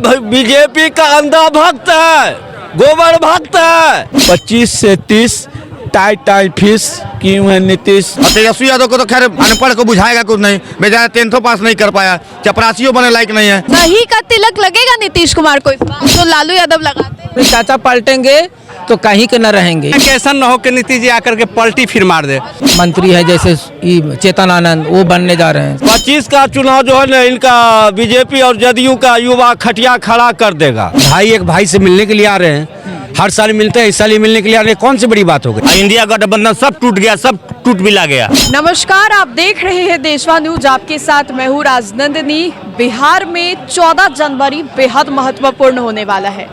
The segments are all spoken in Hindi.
बीजेपी का अंधा भक्त है, गोबर भक्त है। 25 से 30 टाइट फीस क्यों है नीतीश? तेजस्वी यादव को तो खैर अनपढ़ को बुझाएगा कुछ नहीं, बेचारा 10th पास नहीं कर पाया, चपरासियों बने लायक नहीं है। दही का तिलक लगेगा नीतीश कुमार को इस बार, तो लालू यादव लगाते हैं। चाचा पलटेंगे तो कहीं के न रहेंगे। ऐसा न हो कि नीतीश जी आकर के पलटी फिर मार दे। मंत्री है जैसे चेतन आनंद, वो बनने जा रहे हैं। 25 का चुनाव जो है ना, इनका बीजेपी और जदयू का युवा खटिया खड़ा कर देगा। भाई एक भाई से मिलने के लिए आ रहे हैं, हर साल मिलते हैं, इस साल ही मिलने के लिए आ रहे हैं, कौन सी बड़ी बात हो गई? इंडिया गठबंधन सब टूट गया, सब टूट मिला गया। नमस्कार, आप देख रहे हैं देशवा न्यूज, आपके साथ मैं हूँ राजनंदिनी। बिहार में 14 जनवरी बेहद महत्वपूर्ण होने वाला है।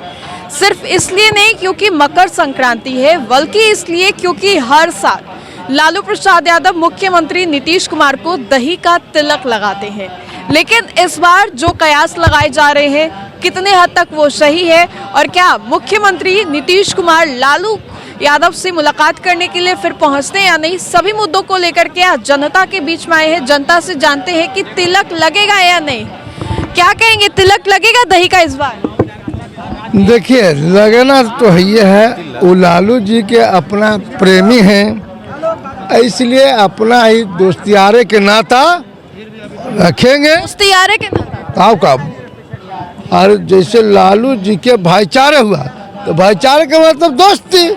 सिर्फ इसलिए नहीं क्योंकि मकर संक्रांति है, बल्कि इसलिए क्योंकि हर साल लालू प्रसाद यादव मुख्यमंत्री नीतीश कुमार को दही का तिलक लगाते हैं। लेकिन इस बार जो कयास लगाए जा रहे हैं, कितने हद तक वो सही है, और क्या मुख्यमंत्री नीतीश कुमार लालू यादव से मुलाकात करने के लिए फिर पहुंचते हैं या नहीं, सभी मुद्दों को लेकर के आज जनता के बीच में आए हैं। जनता से जानते हैं कि तिलक लगेगा या नहीं। क्या कहेंगे, तिलक लगेगा दही का इस बार? देखिए, लगना तो ये है, वो लालू जी के अपना प्रेमी हैं, इसलिए अपना ही दोस्तियारे के नाता रखेंगे। दोस्तियारे के नाता का और जैसे लालू जी के भाईचारे हुआ, तो भाईचारे के मतलब दोस्ती,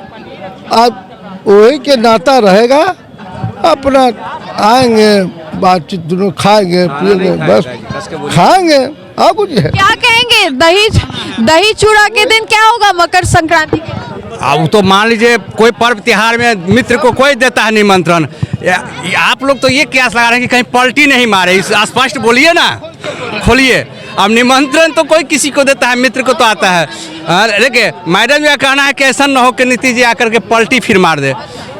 अब वही के नाता रहेगा। अपना आएंगे, बातचीत, दोनों खाएंगे पिएंगे, बस खाएंगे। और कुछ है क्या कहेंगे, दही चूड़ा के दिन क्या होगा मकर संक्रांति के? अब तो मान लीजिए कोई पर्व त्योहार में मित्र को कोई देता है निमंत्रण, आप लोग तो ये कयास लगा रहे हैं कि कहीं पलटी नहीं मारे। स्पष्ट बोलिए ना, खोलिए। अब निमंत्रण तो कोई किसी को देता है, मित्र को तो आता है। देखिए, मैडम यह कहना है कि ऐसा न हो कि नीतीश जी आकर के पलटी फिर मार दे।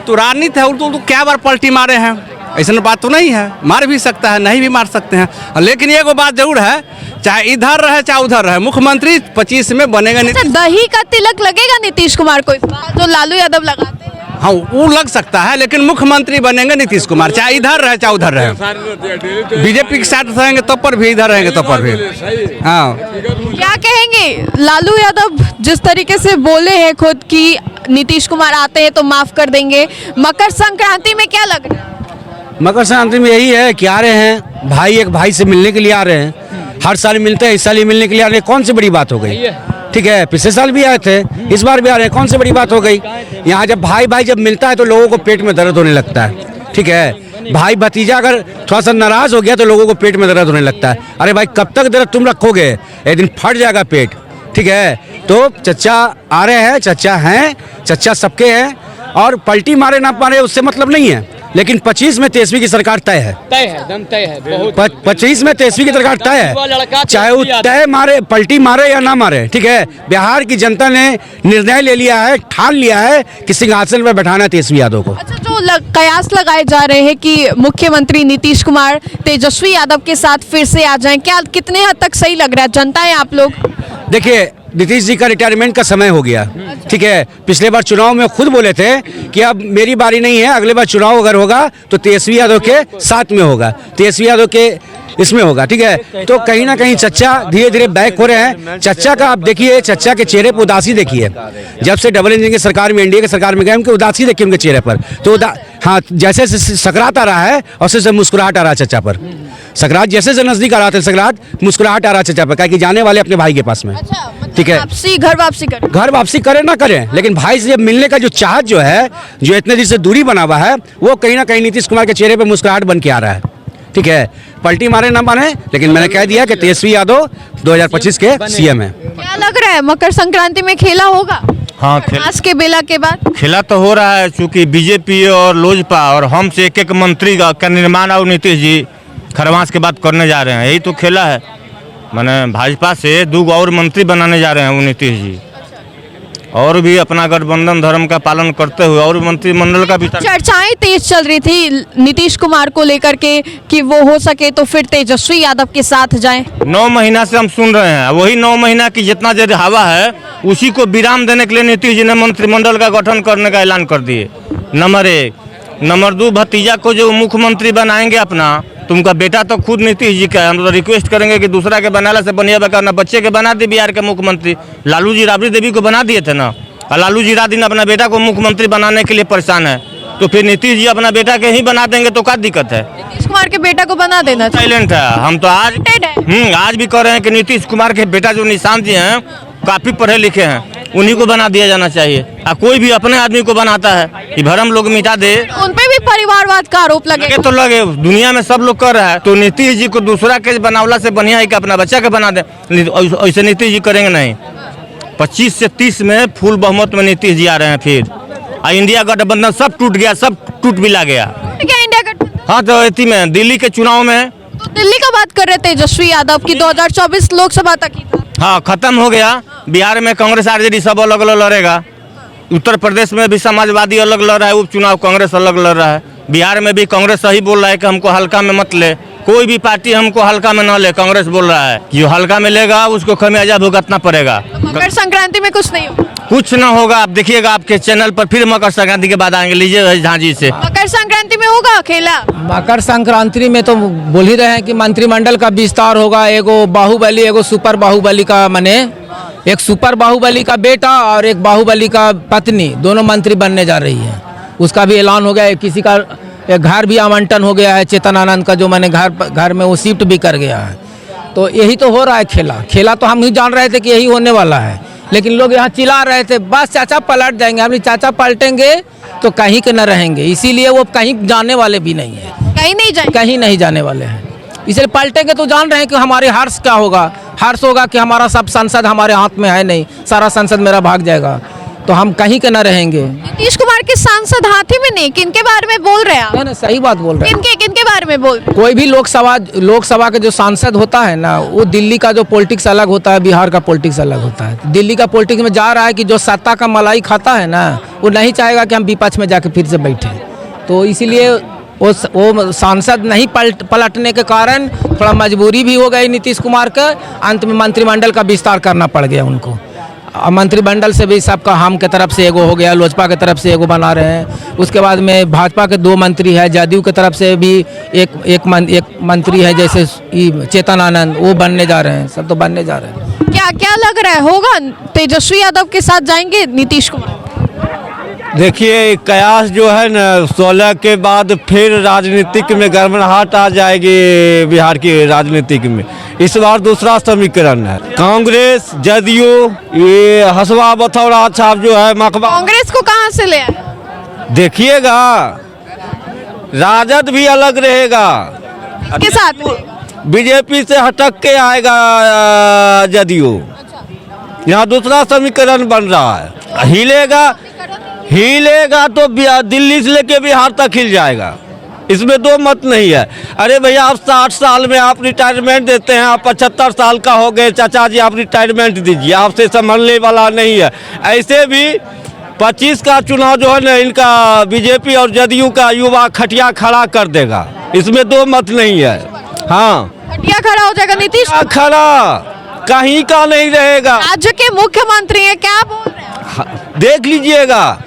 तो राजनीति है, तो क्या बार पलटी मारे हैं? ऐसा बात तो नहीं है, मार भी सकता है, नहीं भी मार सकते हैं। लेकिन ये बात जरूर है, चाहे इधर रहे चाहे उधर रहे, मुख्यमंत्री 25 में बनेगा। दही का तिलक लगेगा नीतीश कुमार को इस बार, जो लालू यादव लगाते हैं? हाँ, वो लग सकता है, लेकिन मुख्यमंत्री बनेंगे नीतीश कुमार, चाहे इधर रहे चाहे उधर रहे। बीजेपी के साथ रहेंगे तब पर भी, इधर रहेंगे तब पर भी। हाँ, क्या कहेंगे, लालू यादव जिस तरीके से बोले हैं खुद कि नीतीश कुमार आते हैं तो माफ कर देंगे, मकर संक्रांति में क्या लग रहा है? मकर संक्रांति में यही है कि आ रहे हैं, भाई एक भाई से मिलने के लिए आ रहे हैं, हर साल मिलते हैं, इस साल ही मिलने के लिए आ रहे हैं, कौन सी बड़ी बात हो गई? ठीक है, पिछले साल भी आए थे, इस बार भी आ रहे हैं, कौन सी बड़ी बात हो गई? यहाँ जब भाई जब मिलता है तो लोगों को पेट में दर्द होने लगता है। ठीक है, भाई भतीजा अगर थोड़ा सा नाराज हो गया तो लोगों को पेट में दर्द होने लगता है। अरे भाई, कब तक दर्द तुम रखोगे? एक दिन फट जाएगा पेट। ठीक है, तो चच्चा आ रहे हैं, चच्चा हैं, चच्चा सबके हैं, और पलटी मारे ना मारे उससे मतलब नहीं है। लेकिन 25 में तेजस्वी की सरकार तय है, एकदम तय है। 25 में तेजस्वी की सरकार तय है, चाहे वो तय मारे, पलटी मारे या ना मारे। ठीक है, बिहार की जनता ने निर्णय ले लिया है, ठान लिया है कि सिंहासन पर बैठाना है तेजस्वी यादव को। अच्छा, जो कयास लगाए जा रहे हैं कि मुख्यमंत्री नीतीश कुमार तेजस्वी यादव के साथ फिर से आ जाएं, क्या कितने हद तक सही लग रहा है? जनता है आप लोग? देखिए, नीतीश जी का रिटायरमेंट का समय हो गया। ठीक है, पिछले बार चुनाव में खुद बोले थे कि अब मेरी बारी नहीं है, अगले बार चुनाव अगर होगा तो तेजस्वी यादव के साथ में होगा, तेजस्वी यादव के इसमें होगा। ठीक है, तो कहीं ना कहीं चच्चा धीरे धीरे बैक हो रहे हैं। चच्चा का आप देखिए, चच्चा के चेहरे पर उदासी देखिए, जब से डबल इंजन की सरकार में, एनडीए की सरकार में गए, उनकी उदासी देखिए उनके चेहरे पर। तो हाँ, जैसे सकरात आ रहा है और से मुस्कुराहट आ रहा है चच्चा पर। सकरात जैसे से नजदीक आ रहा था, सकरात मुस्कुराहट आ रहा है चच्चा पर, कि जाने वाले अपने भाई के पास में। ठीक है, घर वापसी करे ना करें, लेकिन भाई से जब मिलने का जो चाहत जो है, जो इतने दिन से दूरी बना हुआ है, वो कहीं ना कहीं नीतीश कुमार के चेहरे पे मुस्कुराहट बन के आ रहा है। ठीक है, पलटी मारे ना मारे, लेकिन मैंने कह दिया कि तेजस्वी यादव 2025 के सीएम है। क्या लग रहा है, मकर संक्रांति में खेला होगा? हाँ, आज के बेला के बाद खेला तो हो रहा है, चूँकि बीजेपी और लोजपा और हम से एक मंत्री का निर्माण और नीतीश जी खरवास के बाद करने जा रहे हैं, यही तो खेला है। मैंने भाजपा से 2 और मंत्री बनाने जा रहे हैं वो नीतीश जी, और भी अपना गठबंधन धर्म का पालन करते हुए और मंत्रिमंडल का भी। चर्चाएं तेज चल रही थी नीतीश कुमार को लेकर के कि वो हो सके तो फिर तेजस्वी यादव के साथ जाएं। 9 महीना से हम सुन रहे हैं, वही 9 महीना की जितना देर हवा है उसी को विराम देने के लिए नीतीश जी ने मंत्रिमंडल का गठन करने का ऐलान कर दिए। नंबर 1, नंबर 2, भतीजा को जो मुख्यमंत्री बनाएंगे अपना, तो उनका बेटा तो खुद नीतीश जी का है। हम तो रिक्वेस्ट करेंगे कि दूसरा के बनाने से बनिया बना बच्चे के बना दे बिहार के मुख्यमंत्री। लालू जी राबड़ी देवी को बना दिए थे ना, और लालू जी रात दिन अपना बेटा को मुख्यमंत्री बनाने के लिए परेशान है, तो फिर नीतीश जी अपना बेटा के ही बना देंगे तो क्या दिक्कत है। नीतीश कुमार के बेटा को बना देना चाहिए। साइलेंट है। हम तो आज आज भी कह रहे हैं कि नीतीश कुमार के बेटा जो निशांत जी हैं काफी पढ़े लिखे हैं, उन्हीं को बना दिया जाना चाहिए। और कोई भी अपने आदमी को बनाता है कि भरम लोग मिटा दे, उन पे भी परिवारवाद का आरोप लगे तो लगे। दुनिया में सब लोग कर रहा है, तो नीतीश जी को दूसरा के बनावला से बढ़िया है कि अपना बच्चा के बना दे। ऐसे नीतीश जी करेंगे नहीं। 25 से 30 में फुल बहुमत में नीतीश जी आ रहे हैं फिर। और इंडिया गठबंधन सब टूट गया, सब टूट भी ला गया। क्या इंडिया गठबंधन? हाँ, तो इसी में दिल्ली के चुनाव में तो दिल्ली का बात कर रहे थे तेजस्वी यादव की 2024 लोकसभा तक ही था। हाँ, खत्म हो गया। बिहार में कांग्रेस आरजेडी सब अलग अलग लड़ेगा। उत्तर प्रदेश में भी समाजवादी अलग लड़ रहा है उपचुनाव, कांग्रेस अलग लड़ रहा है। बिहार में भी कांग्रेस सही बोल रहा है कि हमको हल्का में मत ले, कोई भी पार्टी हमको हल्का में न ले। कांग्रेस बोल रहा है जो हल्का में लेगा उसको खमियाजा भुगतना पड़ेगा। मकर संक्रांति में कुछ नहीं होगा। कुछ न होगा। आप देखिएगा आपके चैनल पर फिर मकर संक्रांति के बाद आएंगे, लीजिए झांझी से। मकर संक्रांति में होगा खेला? मकर संक्रांति में तो बोल ही रहे हैं कि मंत्रिमंडल का विस्तार होगा। एगो बाहुबली, एगो सुपर बाहुबली का, माने एक सुपर बाहुबली का बेटा और एक बाहुबली का पत्नी, दोनों मंत्री बनने जा रही है। उसका भी ऐलान हो गया है। किसी का एक घर भी आवंटन हो गया है, चेतन आनंद का, जो मैंने घर में वो शिफ्ट भी कर गया है। तो यही तो हो रहा है खेला तो हम ही जान रहे थे कि यही होने वाला है, लेकिन लोग यहाँ चिल्ला रहे थे बस चाचा पलट जाएंगे। हमने चाचा पलटेंगे तो कहीं के न रहेंगे, इसीलिए वो कहीं जाने वाले भी नहीं है। कहीं नहीं जाने वाले हैं, इसलिए पलटेंगे तो जान रहे हैं कि हमारे हर्ष क्या होगा। हर्ष होगा कि हमारा सब संसद हमारे हाथ में है नहीं, सारा संसद मेरा भाग जाएगा, तो हम कहीं के न रहेंगे। नीतीश कुमार के सांसद हाथी में नहीं, किनके बारे में बोल रहे हैं आप? ना सही बात बोल रहे हैं। किनके बारे में बोल रहे हैं? कोई भी लोकसभा के जो सांसद होता है ना, वो दिल्ली का जो पॉलिटिक्स अलग होता है, बिहार का पॉलिटिक्स अलग होता है। दिल्ली का पॉलिटिक्स में जा रहा है कि जो सत्ता का मलाई खाता है ना, वो नहीं चाहेगा कि हम विपक्ष में जाके फिर से बैठे। तो इसीलिए वो सांसद नहीं पलटने के कारण थोड़ा मजबूरी भी हो गई नीतीश कुमार का। अंत में मंत्रिमंडल का विस्तार करना पड़ गया उनको। मंत्रिमंडल से भी सबका हम के तरफ से एगो हो गया, लोजपा के तरफ से एगो बना रहे हैं। उसके बाद में भाजपा के 2 मंत्री है, जदयू के तरफ से भी एक मंत्री है, जैसे चेतन आनंद, वो बनने जा रहे हैं। सब तो बनने जा रहे हैं। क्या लग रहा है होगा? तेजस्वी यादव के साथ जाएंगे नीतीश कुमार? देखिए, कयास जो है ना 16 के बाद फिर राजनीतिक में गड़बड़ाहट आ जाएगी बिहार की राजनीतिक में। इस बार दूसरा समीकरण है। कांग्रेस, जदयू, ये हसवा बथौरा छाप जो है मकबा। कांग्रेस को कहां से ले आए? देखिएगा, राजद भी अलग रहेगा के साथ बीजेपी से हटक के आएगा जदयू। यहाँ दूसरा समीकरण बन रहा है। हिलेगा तो दिल्ली से लेके बिहार तक हिल जाएगा, इसमें 2 मत नहीं है। अरे भैया, आप 60 साल में आप रिटायरमेंट देते हैं, आप 75 साल का हो गए, चाचा जी आप रिटायरमेंट दीजिए, आपसे संभलने वाला नहीं है। ऐसे भी 25 का चुनाव जो है ना, इनका बीजेपी और जदयू का युवा खटिया खड़ा कर देगा, इसमें 2 मत नहीं है। हाँ, खटिया खड़ा हो जाएगा नीतीश? खड़ा कहीं का नहीं रहेगा। राज्य के मुख्यमंत्री है, क्या बोल रहे हैं? देख लीजिएगा।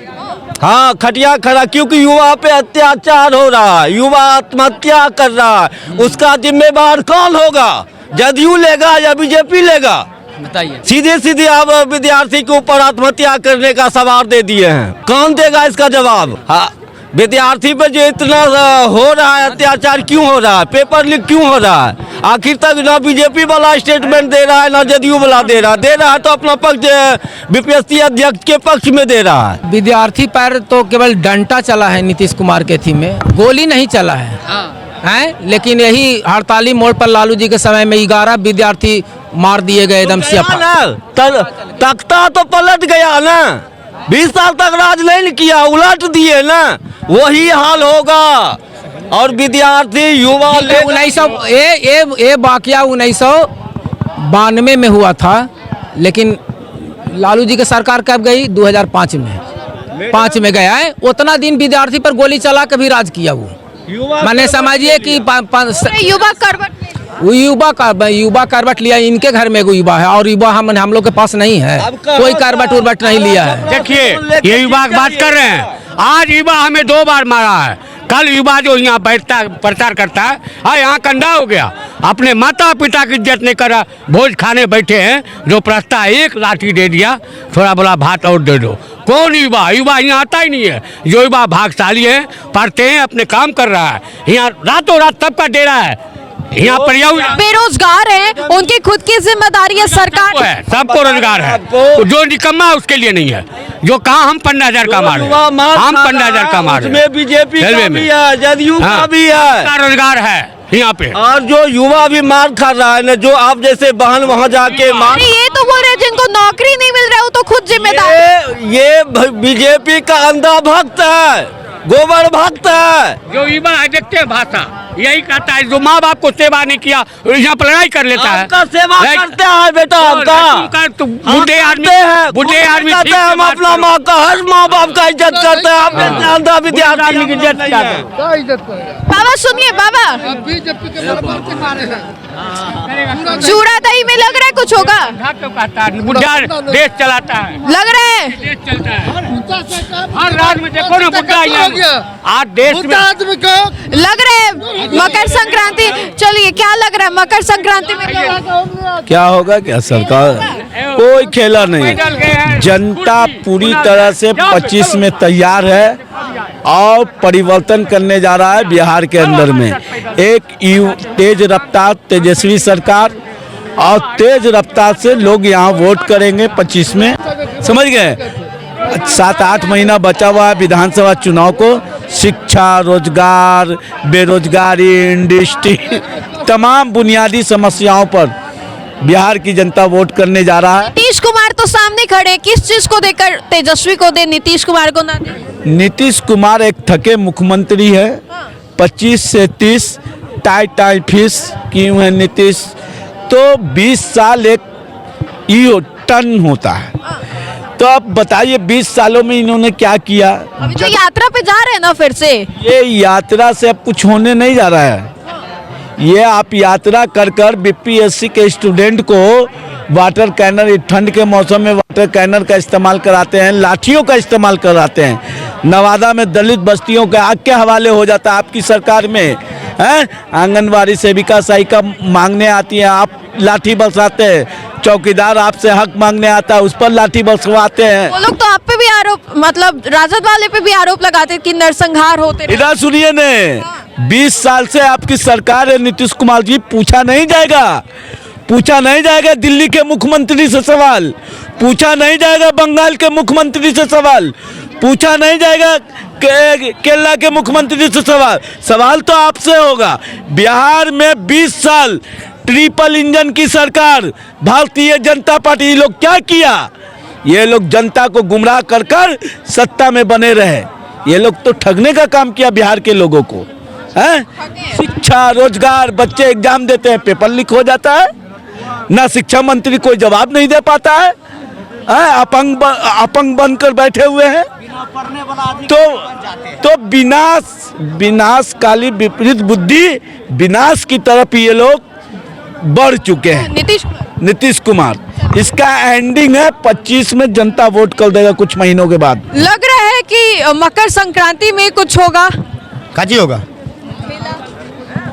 हाँ, खटिया खड़ा, क्योंकि युवा पे अत्याचार हो रहा है, युवा आत्महत्या कर रहा है। उसका जिम्मेदार कौन होगा? जदयू लेगा या बीजेपी लेगा? बताइए। सीधे आप विद्यार्थी के ऊपर आत्महत्या करने का सवाल दे दिए हैं, कौन देगा इसका जवाब? हाँ, विद्यार्थी पे जो इतना हो रहा है अत्याचार, क्यों हो रहा है? पेपर लीक क्यों हो रहा है? आखिर तक ना बीजेपी वाला स्टेटमेंट दे रहा है, ना जदयू वाला दे रहा है तो अपना पक्ष बीपीएससी अध्यक्ष के पक्ष में दे रहा है। विद्यार्थी पर तो केवल डंडा चला है नीतीश कुमार के थी में, गोली नहीं चला है। लेकिन यही हड़ताली मोड़ पर लालू जी के समय में 11 विद्यार्थी मार दिए गए एकदम से। तख्ता तो पलट गया ना, 20 साल तक राज नहीं किया, उलट दिए ना, वही हाल होगा। और विद्यार्थी युवा 1992 में हुआ था, लेकिन लालू जी की सरकार कब गई? 2005 में 5 में गया है। उतना दिन विद्यार्थी पर गोली चला के भी राज किया वो। मैंने समझिए कि युवा करवट लिया। इनके घर में युवा है और युवा हम लोग के पास नहीं है, कोई करवट उर्वट नहीं लिया है। देखिए, ये युवा की बात कर रहे हैं। आज युवा हमें 2 बार मारा है, कल युवा जो यहाँ बैठता प्रचार करता है, हाँ यहाँ कंधा हो गया, अपने माता पिता की इज्जत नहीं करा, भोज खाने बैठे हैं, जो प्रस्ता एक लाठी दे दिया, थोड़ा बोला भात और दे दो। कौन युवा? युवा यहाँ आता ही नहीं है। जो युवा भागशाली है, पढ़ते हैं, अपने काम कर रहा है, यहाँ रातों रात सबका डेरा है, यहाँ पर्यावरण बेरोजगार हैं, उनकी खुद की जिम्मेदारी है, सरकार है, सबको रोजगार है। तो जो निकम्मा है उसके लिए नहीं है। जो कहा हम 15,000 कमा रहे हैं, हम 15,000 कमा रहे हैं, उसमें बीजेपी का भी है, जदयू का भी है, रोजगार है यहाँ पे। और जो युवा भी मार खा रहा है ना, जो आप जैसे बहन वहाँ जाके मार, ये तो बोल रहे हैं जिनको नौकरी नहीं मिल रहा है वो तो खुद जिम्मेदार। ये बीजेपी का अंधा भक्त है, गोबर भक्त है। जो युवा है देखते हैं भाषा यही कहता है, जो माँ बाप को सेवा नहीं किया यहाँ पर लड़ाई कर लेता है। आपका सेवा करते हैं बेटा, आपका बुढ़े आदमी करते हैं, हम अपना माँ का हर माँ बाप का इज्जत करते हैं। आप अंधा विद्यार्थी की इज्जत नहीं है। क्या इज्जत करेगा? बाबा सुनिए, बाबा बीजेपी के बराबर मारे हैं। चूड़ा दही में लग रहा है कुछ होगा, बुढ़ा देश चलाता है, लग रहा है देश चलता है। हर राज्य में देखो ना बुढ़ा आज देश में आदमी को लग रहा है मकर संक्रांति। चलिए क्या लग रहा है मकर संक्रांति में क्या? क्या होगा? क्या सरकार कोई खेला नहीं, जनता पूरी तरह से 25 में तैयार है और परिवर्तन करने जा रहा है बिहार के अंदर में। एक तेज रफ्तार तेजस्वी सरकार और तेज रफ्तार से लोग यहाँ वोट करेंगे 25 में, समझ गए। 7-8 महीना बचा हुआ है विधानसभा चुनाव को। शिक्षा, रोजगार, बेरोजगारी, इंडस्ट्री, तमाम बुनियादी समस्याओं पर बिहार की जनता वोट करने जा रहा है। नीतीश कुमार तो सामने खड़े, किस चीज को देकर तेजस्वी को दे, नीतीश कुमार को ना दे? नीतीश कुमार एक थके मुख्यमंत्री है। 25 से 30 टाई फीस किए हुए नीतीश, तो 20 साल एक टन होता है। तो अब बताइए 20 सालों में इन्होंने क्या किया? अभी तो यात्रा पे जा रहे हैं ना फिर से। ये यात्रा से अब कुछ होने नहीं जा रहा है। ये आप यात्रा कर बीपीएससी के स्टूडेंट को वाटर कैनर, ठंड के मौसम में वाटर कैनर का इस्तेमाल कराते हैं, लाठियों का इस्तेमाल कराते हैं। नवादा में दलित बस्तियों का आग के हवाले हो जाता है आपकी सरकार में, हैं? आंगनबाड़ी सेविका सहायिका मांगने आती है, आप लाठी बरसाते हैं। चौकीदार आपसे हक मांगने आता है, उस पर लाठी बरसवाते हैं। वो लोग तो आप पे भी आरोप, मतलब राजद वाले पे भी आरोप लगाते हैं कि नरसंहार होते रहे। इधर सुनिए ने, 20 साल से आपकी सरकार है नीतीश कुमार जी, पूछा नहीं जाएगा दिल्ली के मुख्यमंत्री से सवाल, पूछा नहीं जाएगा बंगाल के मुख्यमंत्री से सवाल, पूछा नहीं जाएगा केरला के मुख्यमंत्री से सवाल तो आपसे होगा। बिहार में 20 साल ट्रिपल इंजन की सरकार, भारतीय जनता पार्टी, ये लोग क्या किया? ये लोग जनता को गुमराह कर सत्ता में बने रहे। ये लोग तो ठगने का काम किया बिहार के लोगों को, हैं? शिक्षा, रोजगार, बच्चे एग्जाम देते हैं, पेपर लीक हो जाता है, ना शिक्षा मंत्री कोई जवाब नहीं दे पाता है, अपंग बनकर बैठे हुए हैं। तो विनाशकाली विपरीत बुद्धि, विनाश की तरफ ये लोग बढ़ चुके हैं। नीतीश कुमार, इसका एंडिंग है 25 में जनता वोट कर देगा कुछ महीनों के बाद। लग रहा है कि मकर संक्रांति में कुछ होगा। काजी होगा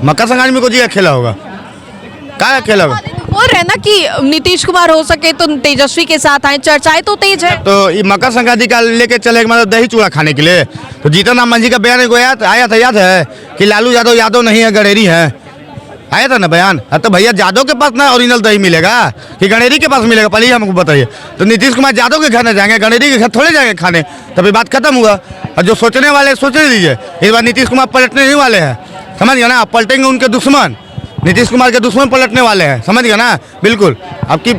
मकर संक्रांति में कुछ खेला होगा, क्या खेला होगा? बोल रहे हैं ना कि नीतीश कुमार हो सके तो तेजस्वी के साथ आए, चर्चाएं तो तेज है। तो ये मकर संक्रांति का लेके चले मतलब दही चूड़ा खाने के लिए, तो जीतन राम मांझी का बयान आया था, याद है कि लालू यादव नहीं है, गणेरी है, आया था ना बयान। तो भैया यादव के पास ना ओरिजिनल दही मिलेगा कि गणेरी के पास मिलेगा, पहले हमको बताइए। तो नीतीश कुमार यादव के घर न जाएंगे, गणेरी के घर थोड़े जाएंगे खाने, तभी बात खत्म हुआ। और जो सोचने वाले सोचने दीजिए, इस बार नीतीश कुमार पलटने नहीं वाले हैं, समझ गया ना? आप पलटेंगे उनके दुश्मन, नीतीश कुमार के दुश्मन पलटने वाले हैं, समझ गया ना? बिल्कुल, आपकी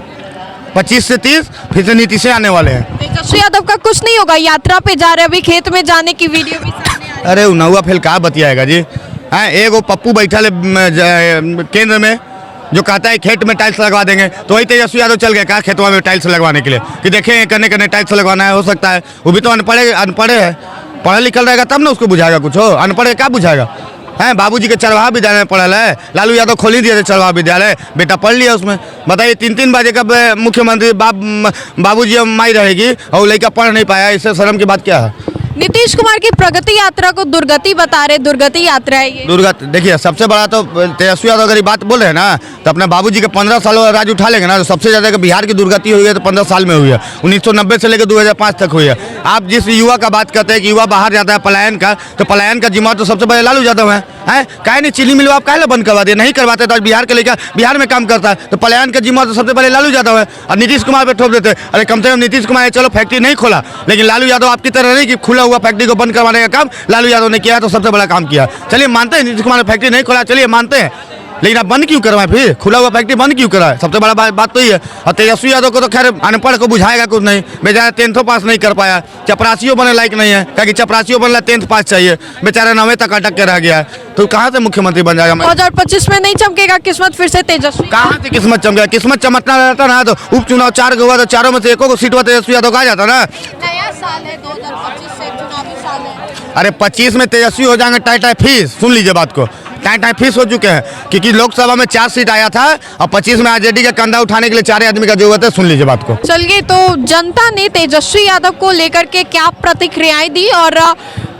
25 से 30 फिर से नीतीश से आने वाले हैं। तेजस्वी यादव का कुछ नहीं होगा, यात्रा पे जा रहे, अभी खेत में जाने की वीडियो भी सामने आ रही है। अरे नौवा फेल कहा बतियाएगा जी, हैं? एगो पप्पू बैठा ले केंद्र में जो कहता है खेत में टाइल्स लगवा देंगे, तो वही तेजस्वी यादव चल गए कहा खेतवा में टाइल्स लगवाने के लिए कि देखें करने टाइल्स लगवाना है, हो सकता है। वो भी तो अनपढ़े है, पढ़ा लिखल रहेगा तब ना उसको बुझाएगा कुछ, हो अनपढ़ क्या बुझाएगा? हैं? बाबूजी के चरवाहा विद्यालय में पढ़ल है, लालू यादव खोल दिए थे चरवाहा विद्यालय, बेटा पढ़ लिया उसमें। बताइए 3-3 बजे का मुख्यमंत्री बाबूजी माई रहेगी और लड़का पढ़ नहीं पाया, इससे शर्म की बात क्या है? नीतीश कुमार की प्रगति यात्रा को दुर्गति बता रहे, दुर्गति यात्रा है ये। दुर्गत देखिए, सबसे बड़ा तो तेजस्वी यादव अगर ये बात बोल रहे हैं ना, तो अपने बाबूजी के 15 साल वाला राज उठा लेंगे ना, तो सबसे ज़्यादा कि बिहार की दुर्गति हुई है तो 15 साल में हुई है। 1990 से लेकर 2005 तक हुई है। आप जिस युवा का बात करते हैं कि युवा बाहर जाता है पलायन का, तो पलायन का जिम्मा तो सबसे बड़े लालू यादव हैं। काहे नहीं चीनी मिल आप काहे बंद करवा दिए? नहीं करवाते तो आज बिहार के लेकर बिहार में काम करता है, तो पलायन का जिम्मा तो सबसे बड़े लालू यादव है। और नीतीश कुमार पे ठोक देते, अरे कम से कम नीतीश कुमार चलो फैक्ट्री नहीं खोला, लेकिन लालू यादव आपकी तरह नहीं कि खुला हुआ फैक्ट्री को बंद करवाने का काम लालू यादव ने किया, तो सबसे बड़ा काम किया। चलिए मानते हैं नीतीश कुमार ने फैक्ट्री नहीं खोला, चलिए मानते हैं, लेकिन आप बंद क्यों करवाएं? फिर खुला हुआ फैक्ट्री बंद क्यों कराए? सबसे बड़ा बात तो ये है। और तेजस्वी यादव को तो खैर अनपढ़ को बुझाएगा कुछ नहीं, बेचारा 10th पास नहीं कर पाया, चपरासियों बने लायक नहीं है, क्योंकि चपरासियों बनना 10th पास चाहिए, बेचारा 9वीं तक अटक के रह गया है, तो कहाँ से मुख्यमंत्री बन जाएगा? 2025 में नहीं चमकेगा किस्मत फिर से तेजस्वी? कहाँ से किस्मत चमकेगा? किस्मत चमकना रहता ना तो उपचुनाव 4 हुआ, तो चारों में से एको को सीट हुआ तेजस्वी यादव का आ जाता ना। नया साल है 2025 से, चुनावी साल है। अरे 25 में तेजस्वी हो जाएंगे टाई फीस, सुन लीजिए बात को, टाई फीस हो चुके हैं, क्योंकि लोकसभा में 4 सीट आया था और 25 में आरजेडी का कंधा उठाने के लिए 4 आदमी का जरूरत है। सुन लीजिए बात को। चलिए, तो जनता ने तेजस्वी यादव को लेकर के क्या प्रतिक्रियाएं दी और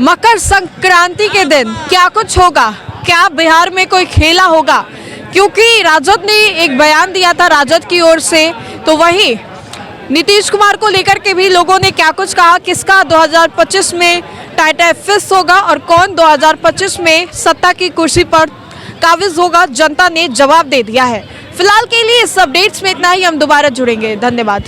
मकर संक्रांति के दिन क्या कुछ होगा, क्या बिहार में कोई खेला होगा? क्योंकि राजद ने एक बयान दिया था राजद की ओर से, तो वही नीतीश कुमार को लेकर के भी लोगों ने क्या कुछ कहा, किसका 2025 में टाई फिस होगा और कौन 2025 में सत्ता की कुर्सी पर काबिज होगा, जनता ने जवाब दे दिया है। फिलहाल के लिए इस अपडेट्स में इतना ही, हम दोबारा जुड़ेंगे। धन्यवाद।